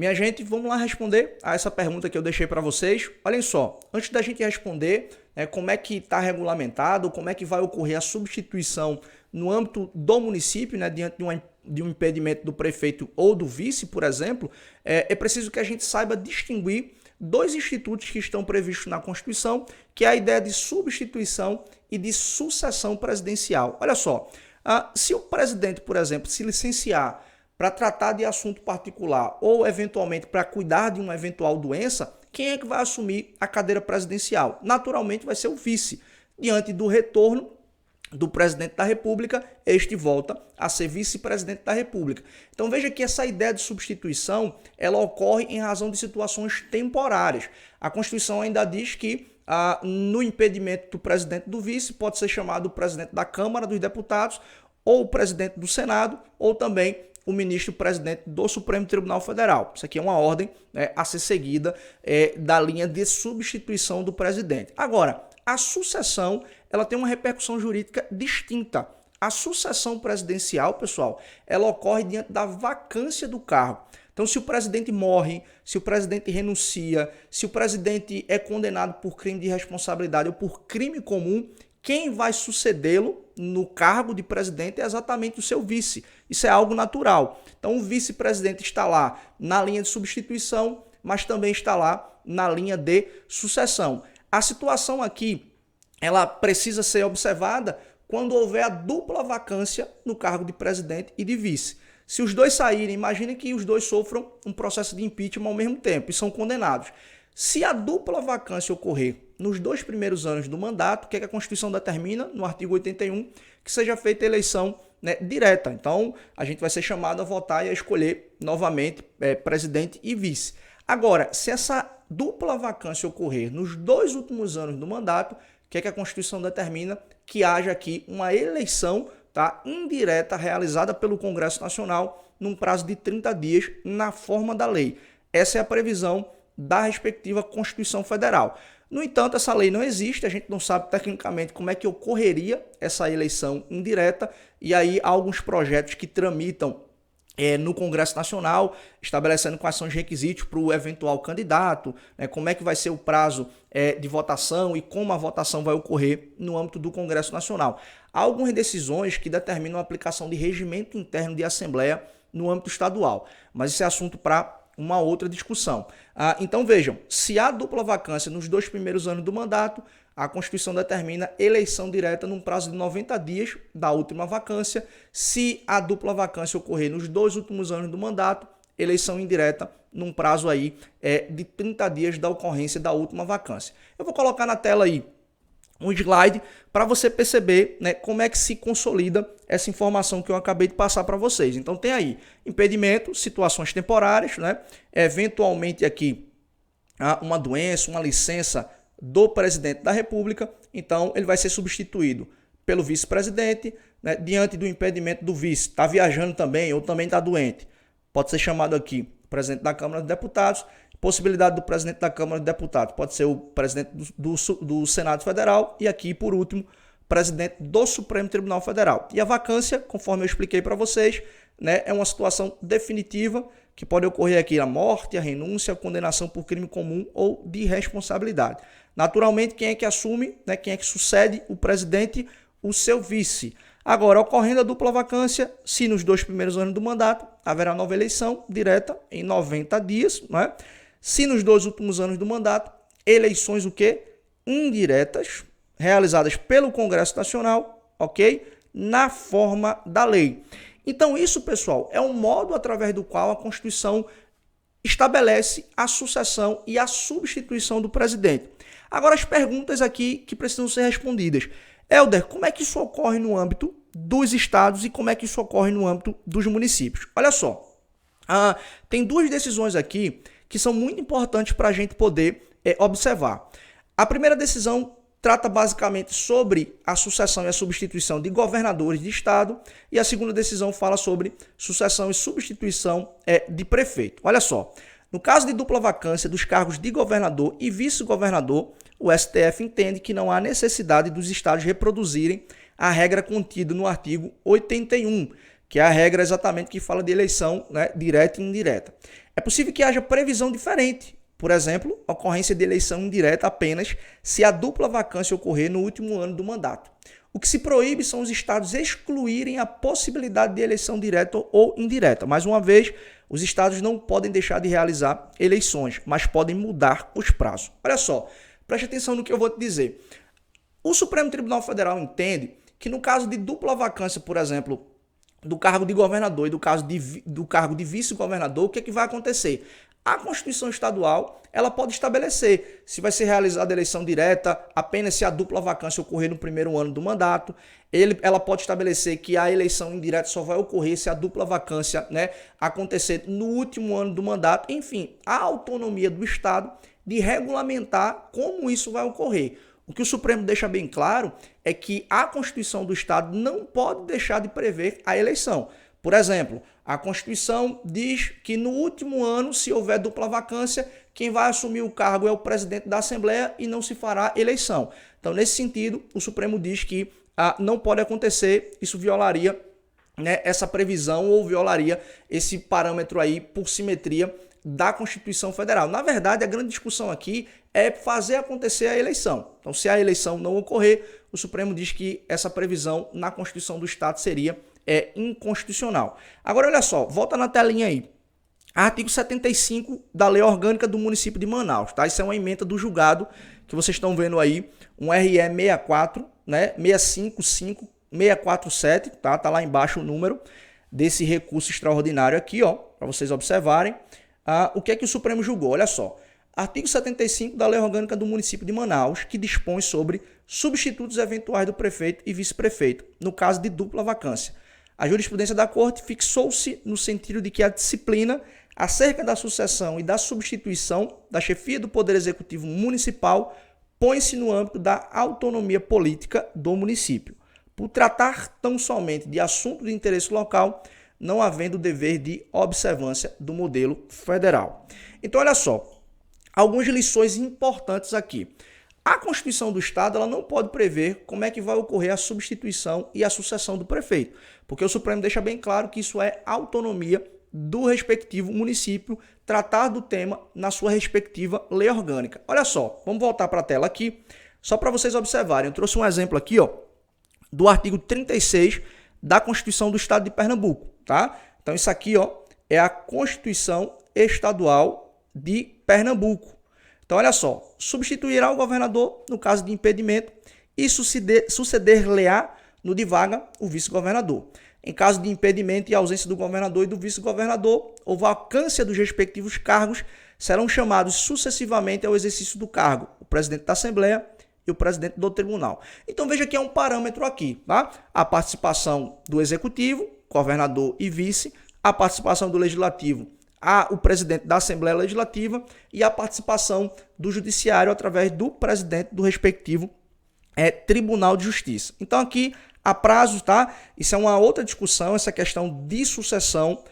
Minha gente, vamos lá responder a essa pergunta que eu deixei para vocês. Olhem só, antes da gente responder como é que está regulamentado, como é que vai ocorrer a substituição no âmbito do município, diante de um impedimento do prefeito ou do vice, por exemplo, é preciso que a gente saiba distinguir dois institutos que estão previstos na Constituição, que é a ideia de substituição e de sucessão presidencial. Olha só, se o presidente, por exemplo, se licenciar para tratar de assunto particular ou, eventualmente, para cuidar de uma eventual doença, quem é que vai assumir a cadeira presidencial? Naturalmente, vai ser o vice. Diante do retorno do presidente da República, este volta a ser vice-presidente da República. Então veja que essa ideia de substituição, ela ocorre em razão de situações temporárias. A Constituição ainda diz que no impedimento do presidente do vice, pode ser chamado o presidente da Câmara dos Deputados, ou o presidente do Senado, ou também o ministro-presidente do Supremo Tribunal Federal. Isso aqui é uma ordem a ser seguida da linha de substituição do presidente. Agora, a sucessão, ela tem uma repercussão jurídica distinta. A sucessão presidencial, pessoal, ela ocorre diante da vacância do cargo. Então, se o presidente morre, se o presidente renuncia, se o presidente é condenado por crime de responsabilidade ou por crime comum, quem vai sucedê-lo no cargo de presidente é exatamente o seu vice. Isso é algo natural. Então, o vice-presidente está lá na linha de substituição, mas também está lá na linha de sucessão. A situação aqui, ela precisa ser observada quando houver a dupla vacância no cargo de presidente e de vice. Se os dois saírem, imagine que os dois sofram um processo de impeachment ao mesmo tempo e são condenados. Se a dupla vacância ocorrer nos 2 primeiros anos do mandato, o que a Constituição determina, no artigo 81, que seja feita a eleição direta. Então, a gente vai ser chamado a votar e a escolher novamente presidente e vice. Agora, se essa dupla vacância ocorrer nos 2 últimos anos do mandato, o que a Constituição determina? Que haja aqui uma eleição indireta realizada pelo Congresso Nacional num prazo de 30 dias na forma da lei. Essa é a previsão da respectiva Constituição Federal. No entanto, essa lei não existe, a gente não sabe tecnicamente como é que ocorreria essa eleição indireta, e aí há alguns projetos que tramitam no Congresso Nacional, estabelecendo quais são os requisitos para o eventual candidato, como é que vai ser o prazo de votação e como a votação vai ocorrer no âmbito do Congresso Nacional. Há algumas decisões que determinam a aplicação de regimento interno de Assembleia no âmbito estadual, mas esse é assunto para uma outra discussão. Então vejam, se há dupla vacância nos 2 primeiros anos do mandato, a Constituição determina eleição direta num prazo de 90 dias da última vacância. Se a dupla vacância ocorrer nos 2 últimos anos do mandato, eleição indireta num prazo aí de 30 dias da ocorrência da última vacância. Eu vou colocar na tela aí um slide para você perceber como é que se consolida essa informação que eu acabei de passar para vocês. Então tem aí impedimento, situações temporárias, eventualmente aqui uma doença, uma licença do presidente da República, então ele vai ser substituído pelo vice-presidente, diante do impedimento do vice, está viajando também ou também está doente, pode ser chamado aqui presidente da Câmara dos Deputados. Possibilidade do presidente da Câmara dos Deputados pode ser o presidente do Senado Federal e aqui, por último, presidente do Supremo Tribunal Federal. E a vacância, conforme eu expliquei para vocês, é uma situação definitiva que pode ocorrer aqui a morte, a renúncia, a condenação por crime comum ou de responsabilidade. Naturalmente, quem é que assume, quem é que sucede o presidente? O seu vice. Agora, ocorrendo a dupla vacância, se nos 2 primeiros anos do mandato haverá nova eleição direta em 90 dias, Se nos 2 últimos anos do mandato, eleições o quê? Indiretas, realizadas pelo Congresso Nacional, ok? Na forma da lei. Então isso, pessoal, é um modo através do qual a Constituição estabelece a sucessão e a substituição do presidente. Agora as perguntas aqui que precisam ser respondidas. Helder, como é que isso ocorre no âmbito dos estados e como é que isso ocorre no âmbito dos municípios? Olha só, tem 2 decisões aqui que são muito importantes para a gente poder observar. A primeira decisão trata basicamente sobre a sucessão e a substituição de governadores de estado e a segunda decisão fala sobre sucessão e substituição de prefeito. Olha só, no caso de dupla vacância dos cargos de governador e vice-governador, o STF entende que não há necessidade dos estados reproduzirem a regra contida no artigo 81, que é a regra exatamente que fala de eleição, né, direta e indireta. É possível que haja previsão diferente. Por exemplo, ocorrência de eleição indireta apenas se a dupla vacância ocorrer no último ano do mandato. O que se proíbe são os estados excluírem a possibilidade de eleição direta ou indireta. Mais uma vez, os estados não podem deixar de realizar eleições, mas podem mudar os prazos. Olha só, preste atenção no que eu vou te dizer. O Supremo Tribunal Federal entende que no caso de dupla vacância, por exemplo, do cargo de governador e do cargo de vice-governador, o que é que vai acontecer? A Constituição Estadual, ela pode estabelecer se vai ser realizada a eleição direta apenas se a dupla vacância ocorrer no primeiro ano do mandato. Ela pode estabelecer que a eleição indireta só vai ocorrer se a dupla vacância, né, acontecer no último ano do mandato. Enfim, a autonomia do Estado de regulamentar como isso vai ocorrer. O que o Supremo deixa bem claro é que a Constituição do Estado não pode deixar de prever a eleição. Por exemplo, a Constituição diz que no último ano, se houver dupla vacância, quem vai assumir o cargo é o presidente da Assembleia e não se fará eleição. Então, nesse sentido, o Supremo diz que não pode acontecer, isso violaria, né, essa previsão ou violaria esse parâmetro aí por simetria da Constituição Federal. Na verdade, a grande discussão aqui é fazer acontecer a eleição. Então, se a eleição não ocorrer, o Supremo diz que essa previsão na Constituição do Estado seria inconstitucional. Agora, olha só, volta na telinha aí. Artigo 75 da Lei Orgânica do Município de Manaus, tá? Isso é uma emenda do julgado que vocês estão vendo aí, um RE 64, né? 655-647, tá? Tá lá embaixo o número desse recurso extraordinário aqui, ó, para vocês observarem. O que é que o Supremo julgou? Olha só. Artigo 75 da Lei Orgânica do Município de Manaus, que dispõe sobre substitutos eventuais do prefeito e vice-prefeito, no caso de dupla vacância. A jurisprudência da Corte fixou-se no sentido de que a disciplina acerca da sucessão e da substituição da chefia do Poder Executivo Municipal põe-se no âmbito da autonomia política do município, por tratar tão somente de assunto de interesse local, não havendo dever de observância do modelo federal. Então, olha só, algumas lições importantes aqui. A Constituição do Estado ela não pode prever como é que vai ocorrer a substituição e a sucessão do prefeito, porque o Supremo deixa bem claro que isso é autonomia do respectivo município tratar do tema na sua respectiva lei orgânica. Olha só, vamos voltar para a tela aqui, só para vocês observarem. Eu trouxe um exemplo aqui, ó, do artigo 36 da Constituição do Estado de Pernambuco, tá? Então isso aqui, ó, é a Constituição Estadual de Pernambuco. Então, olha só, substituirá o governador no caso de impedimento e suceder-lhe-á no de vaga o vice-governador. Em caso de impedimento e ausência do governador e do vice-governador, ou vacância dos respectivos cargos, serão chamados sucessivamente ao exercício do cargo o presidente da Assembleia e o presidente do Tribunal. Então, veja que é um parâmetro aqui, tá? A participação do Executivo, governador e vice, a participação do Legislativo, o presidente da Assembleia Legislativa e a participação do Judiciário através do presidente do respectivo Tribunal de Justiça. Então aqui a prazos, tá? Isso é uma outra discussão, essa questão de sucessão.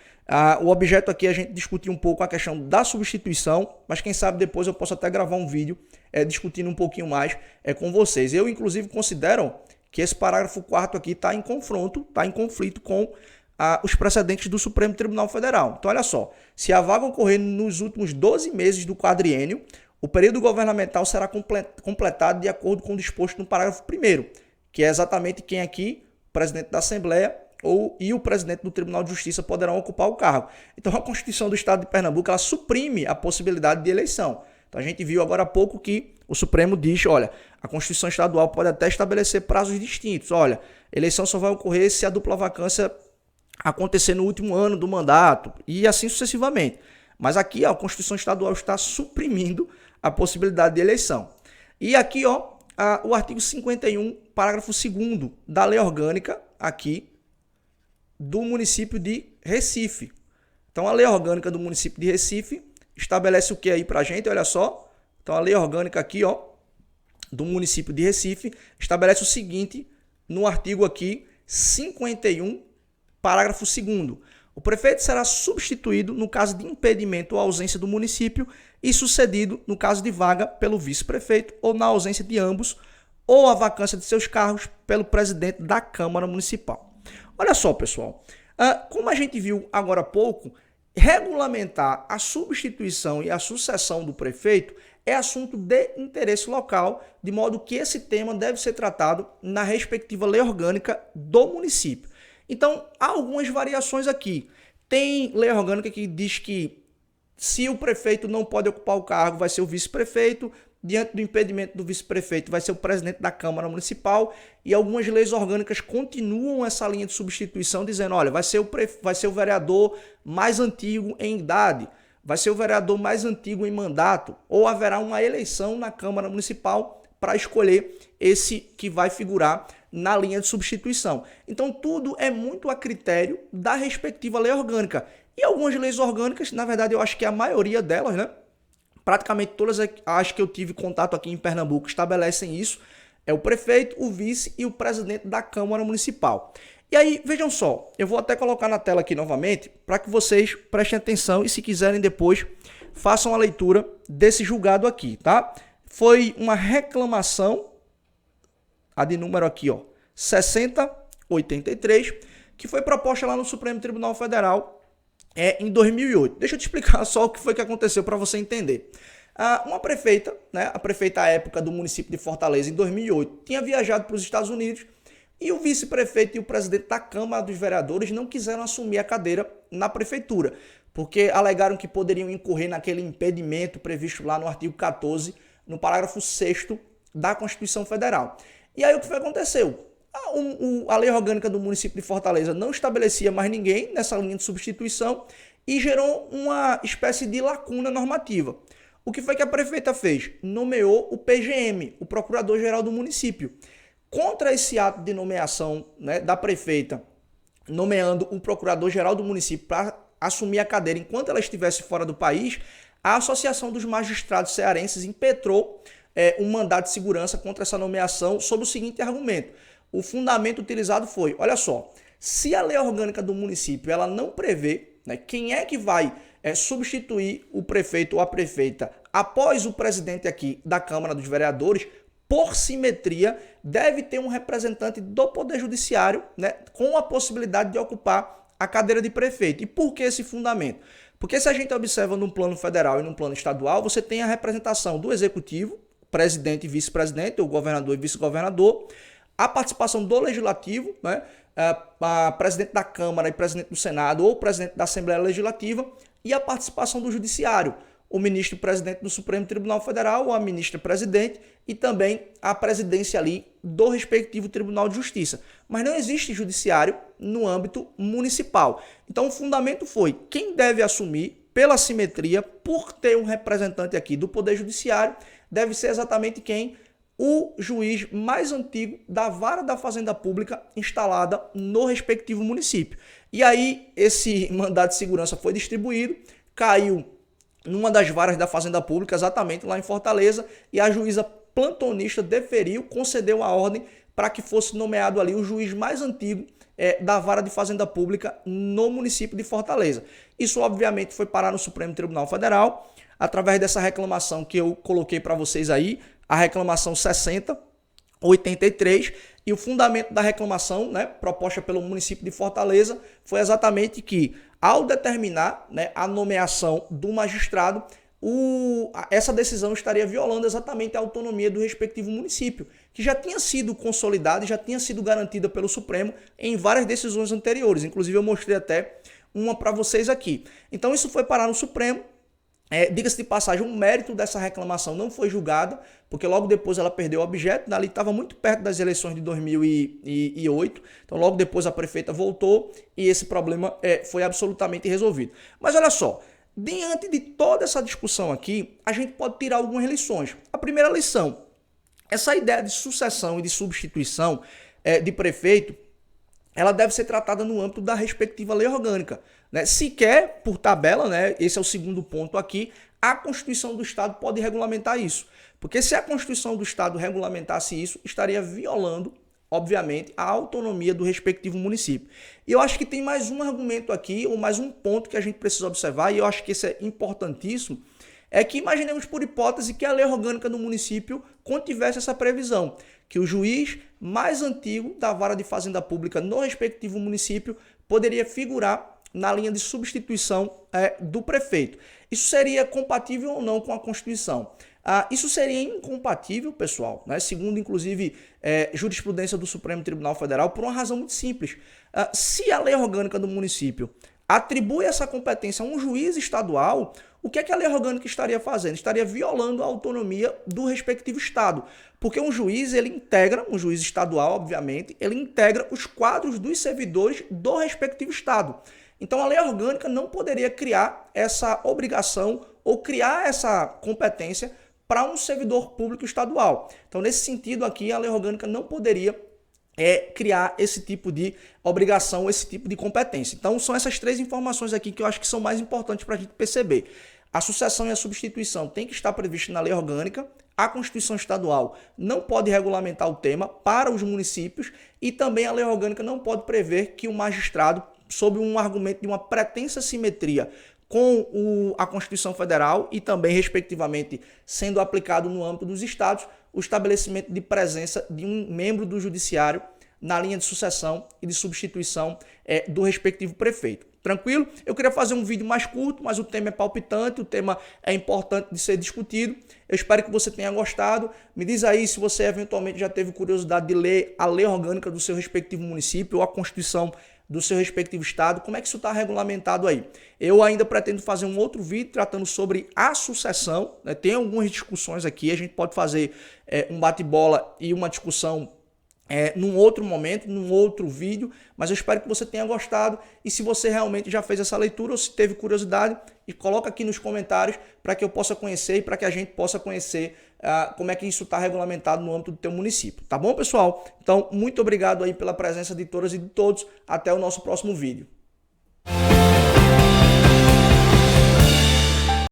O objeto aqui é a gente discutir um pouco a questão da substituição, mas quem sabe depois eu posso até gravar um vídeo discutindo um pouquinho mais com vocês. Eu, inclusive, considero que esse parágrafo 4º aqui está em confronto, está em conflito com os precedentes do Supremo Tribunal Federal. Então, olha só, se a vaga ocorrer nos últimos 12 meses do quadriênio, o período governamental será completado de acordo com o disposto no parágrafo 1º, que é exatamente quem aqui, o presidente da Assembleia e o presidente do Tribunal de Justiça poderão ocupar o cargo. Então, a Constituição do Estado de Pernambuco ela suprime a possibilidade de eleição. Então, a gente viu agora há pouco que o Supremo diz, olha, a Constituição Estadual pode até estabelecer prazos distintos. Olha, eleição só vai ocorrer se a dupla vacância acontecer no último ano do mandato e assim sucessivamente. Mas aqui a Constituição Estadual está suprimindo a possibilidade de eleição. E aqui ó, o artigo 51, parágrafo 2º da Lei Orgânica aqui do município de Recife. Então a Lei Orgânica do município de Recife estabelece o que aí pra gente? Olha só. Então a Lei Orgânica aqui ó, do município de Recife estabelece o seguinte no artigo aqui 51, parágrafo 2º. O prefeito será substituído no caso de impedimento ou ausência do município e sucedido no caso de vaga pelo vice-prefeito ou na ausência de ambos ou a vacância de seus cargos pelo presidente da Câmara Municipal. Olha só, pessoal. Como a gente viu agora há pouco, regulamentar a substituição e a sucessão do prefeito é assunto de interesse local, de modo que esse tema deve ser tratado na respectiva lei orgânica do município. Então, há algumas variações aqui. Tem lei orgânica que diz que se o prefeito não pode ocupar o cargo, vai ser o vice-prefeito. Diante do impedimento do vice-prefeito, vai ser o presidente da Câmara Municipal. E algumas leis orgânicas continuam essa linha de substituição, dizendo, olha, vai ser o vereador mais antigo em idade, vai ser o vereador mais antigo em mandato, ou haverá uma eleição na Câmara Municipal para escolher esse que vai figurar na linha de substituição. Então, tudo é muito a critério da respectiva lei orgânica. E algumas leis orgânicas, na verdade, eu acho que a maioria delas, né? Praticamente todas as que eu tive contato aqui em Pernambuco estabelecem isso. É o prefeito, o vice e o presidente da Câmara Municipal. E aí, vejam só, eu vou até colocar na tela aqui novamente para que vocês prestem atenção e, se quiserem depois, façam a leitura desse julgado aqui, tá? Foi uma reclamação, a de número aqui, ó, 6083, que foi proposta lá no Supremo Tribunal Federal em 2008. Deixa eu te explicar só o que foi que aconteceu para você entender. Uma prefeita, né, a prefeita à época do município de Fortaleza, em 2008, tinha viajado para os Estados Unidos e o vice-prefeito e o presidente da Câmara dos Vereadores não quiseram assumir a cadeira na prefeitura, porque alegaram que poderiam incorrer naquele impedimento previsto lá no artigo 14, no parágrafo 6º da Constituição Federal. E aí o que foi que aconteceu? A lei orgânica do município de Fortaleza não estabelecia mais ninguém nessa linha de substituição e gerou uma espécie de lacuna normativa. O que foi que a prefeita fez? Nomeou o PGM, o Procurador-Geral do município. Contra esse ato de nomeação, né, da prefeita, nomeando o Procurador-Geral do município para assumir a cadeira enquanto ela estivesse fora do país, a Associação dos Magistrados Cearenses impetrou um mandado de segurança contra essa nomeação sob o seguinte argumento. O fundamento utilizado foi, olha só, se a lei orgânica do município ela não prevê, né, quem é que vai substituir o prefeito ou a prefeita após o presidente aqui da Câmara dos Vereadores, por simetria, deve ter um representante do Poder Judiciário, né, com a possibilidade de ocupar a cadeira de prefeito. E por que esse fundamento? Porque se a gente observa num plano federal e num plano estadual, você tem a representação do Executivo, presidente e vice-presidente, ou governador e vice-governador, a participação do Legislativo, né, a presidente da Câmara e presidente do Senado ou presidente da Assembleia Legislativa, e a participação do Judiciário, o ministro-presidente do Supremo Tribunal Federal ou a ministra-presidente e também a presidência ali do respectivo Tribunal de Justiça. Mas não existe judiciário no âmbito municipal. Então o fundamento foi quem deve assumir pela simetria, por ter um representante aqui do Poder Judiciário, deve ser exatamente quem? O juiz mais antigo da vara da Fazenda Pública instalada no respectivo município. E aí esse mandado de segurança foi distribuído, caiu numa das varas da Fazenda Pública, exatamente lá em Fortaleza, e a juíza plantonista deferiu, concedeu a ordem para que fosse nomeado ali o juiz mais antigo da vara de Fazenda Pública no município de Fortaleza. Isso obviamente foi parar no Supremo Tribunal Federal, através dessa reclamação que eu coloquei para vocês aí, a reclamação 6083, e o fundamento da reclamação, né, proposta pelo município de Fortaleza foi exatamente que, ao determinar, né, a nomeação do magistrado, essa decisão estaria violando exatamente a autonomia do respectivo município, que já tinha sido consolidada e já tinha sido garantida pelo Supremo em várias decisões anteriores. Inclusive eu mostrei até uma para vocês aqui. Então isso foi parar no Supremo. Diga-se de passagem, o mérito dessa reclamação não foi julgada, porque logo depois ela perdeu o objeto, ali estava muito perto das eleições de 2008, então logo depois a prefeita voltou e esse problema foi absolutamente resolvido. Mas olha só, diante de toda essa discussão aqui, a gente pode tirar algumas lições. A primeira lição, essa ideia de sucessão e de substituição de prefeito, ela deve ser tratada no âmbito da respectiva lei orgânica. Né? Sequer, por tabela, né, esse é o segundo ponto aqui, a Constituição do Estado pode regulamentar isso. Porque se a Constituição do Estado regulamentasse isso, estaria violando, obviamente, a autonomia do respectivo município. E eu acho que tem mais um argumento aqui, ou mais um ponto que a gente precisa observar, e eu acho que esse é importantíssimo, é que imaginemos por hipótese que a lei orgânica do município contivesse essa previsão, que o juiz mais antigo da vara de fazenda pública no respectivo município poderia figurar na linha de substituição do prefeito. Isso seria compatível ou não com a Constituição? Isso seria incompatível, pessoal, né? Segundo, inclusive, jurisprudência do Supremo Tribunal Federal, por uma razão muito simples. Se a lei orgânica do município atribui essa competência a um juiz estadual, o que é que a lei orgânica estaria fazendo? Estaria violando a autonomia do respectivo estado. Porque um juiz, um juiz estadual, obviamente, ele integra os quadros dos servidores do respectivo estado. Então a lei orgânica não poderia criar essa obrigação ou criar essa competência para um servidor público estadual. Então, nesse sentido aqui, a lei orgânica não poderia criar esse tipo de obrigação, esse tipo de competência. Então, são essas três informações aqui que eu acho que são mais importantes para a gente perceber. A sucessão e a substituição tem que estar prevista na lei orgânica, a Constituição Estadual não pode regulamentar o tema para os municípios e também a lei orgânica não pode prever que o magistrado, sob um argumento de uma pretensa simetria com a Constituição Federal e também, respectivamente, sendo aplicado no âmbito dos estados, o estabelecimento de presença de um membro do judiciário na linha de sucessão e de substituição do respectivo prefeito. Tranquilo? Eu queria fazer um vídeo mais curto, mas o tema é palpitante, o tema é importante de ser discutido. Eu espero que você tenha gostado. Me diz aí se você eventualmente já teve curiosidade de ler a lei orgânica do seu respectivo município ou a Constituição do seu respectivo estado, como é que isso está regulamentado aí. Eu ainda pretendo fazer um outro vídeo tratando sobre a sucessão, né? Tem algumas discussões aqui, a gente pode fazer um bate-bola e uma discussão num outro momento, num outro vídeo, mas eu espero que você tenha gostado e se você realmente já fez essa leitura ou se teve curiosidade, e coloca aqui nos comentários para que eu possa conhecer e para que a gente possa conhecer como é que isso está regulamentado no âmbito do teu município. Tá bom, pessoal? Então, muito obrigado aí pela presença de todas e de todos. Até o nosso próximo vídeo.